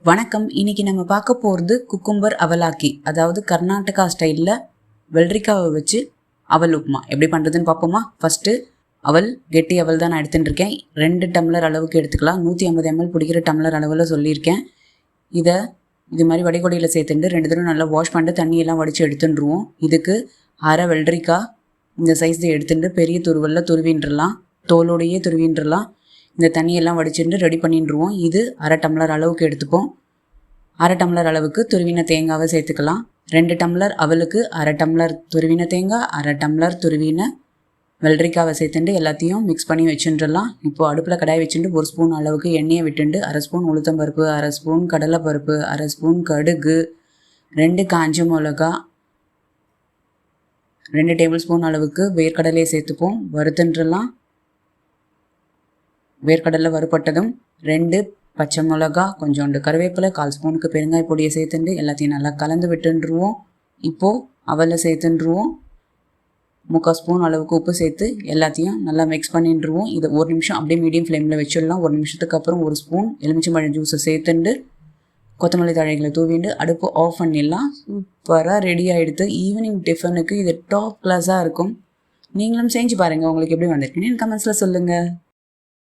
வணக்கம். இன்னைக்கு நம்ம பார்க்க போகிறது குக்கும்பர் அவலாக்கி, அதாவது கர்நாடகா ஸ்டைலில் வெள்ளரிக்காவை வச்சு அவல் உப்புமா எப்படி பண்ணுறதுன்னு பார்ப்போமா. ஃபஸ்ட்டு அவல், கெட்டி அவல் தான் நான் எடுத்துகிட்டு இருக்கேன். 2 டம்ளர் அளவுக்கு எடுத்துக்கலாம். 150 ml பிடிக்கிற டம்ளர் அளவில் சொல்லியிருக்கேன். இது மாதிரி வடிகொடியில் சேர்த்துட்டு 2 தடவை நல்லா வாஷ் பண்ணிட்டு தண்ணியெல்லாம் வடித்து எடுத்துட்டுருவோம். இதுக்கு அரை வெள்ளரிக்காய் இந்த சைஸை எடுத்துட்டு பெரிய துருவலில் துருவின்றலாம், தோலோடையே துருவின்றலாம். இந்த தண்ணியெல்லாம் வடிச்சுட்டு ரெடி பண்ணிட்டுருவோம். இது அரை டம்ளர் அளவுக்கு எடுத்துப்போம். அரை டம்ளர் அளவுக்கு துருவின தேங்காவை சேர்த்துக்கலாம். 2 டம்ளர் அவலுக்கு அரை டம்ளர் துருவின தேங்காய், அரை டம்ளர் துருவின வெள்ளரிக்காவை சேர்த்துட்டு எல்லாத்தையும் மிக்ஸ் பண்ணி வச்சுட்டுலாம். இப்போது அடுப்பில் கடாய் வச்சுட்டு 1 ஸ்பூன் அளவுக்கு எண்ணெயை விட்டுண்டு 1/2 ஸ்பூன் உளுத்தம்பருப்பு, 1/2 ஸ்பூன் கடலைப்பருப்பு, 1/2 ஸ்பூன் கடுகு, 2 காஞ்ச மிளகா, 2 டேபிள் ஸ்பூன் அளவுக்கு வேர்க்கடலையை சேர்த்துப்போம். வறுத்துன்றலாம். வேர்க்கடலை வறுப்பட்டதும் 2 பச்சை மிளகா, கொஞ்சோண்டு கருவேப்பிலை, 1/4 ஸ்பூனுக்கு பெருங்காய பொடியை சேர்த்துட்டு எல்லாத்தையும் நல்லா கலந்து விட்டுருவோம். இப்போது அவலை சேர்த்துருவோம். 3/4 ஸ்பூன் அளவுக்கு உப்பு சேர்த்து எல்லாத்தையும் நல்லா மிக்ஸ் பண்ணிட்டுருவோம். இதை 1 நிமிஷம் அப்படியே மீடியம் ஃப்ளேமில் வச்சிடலாம். 1 நிமிஷத்துக்கு அப்புறம் 1 ஸ்பூன் எலுமிச்சம்பழம் ஜூஸை சேர்த்துட்டு கொத்தமல்லி தழைகளை தூவிண்டு அடுப்பு ஆஃப் பண்ணிடலாம். சூப்பராக ரெடி ஆகிடுது. ஈவினிங் டிஃபனுக்கு இது டாப் கிளாஸாக இருக்கும். நீங்களும் செஞ்சு பாருங்கள். உங்களுக்கு எப்படி வந்திருக்குன்னு கமெண்ட்ஸில் சொல்லுங்கள்.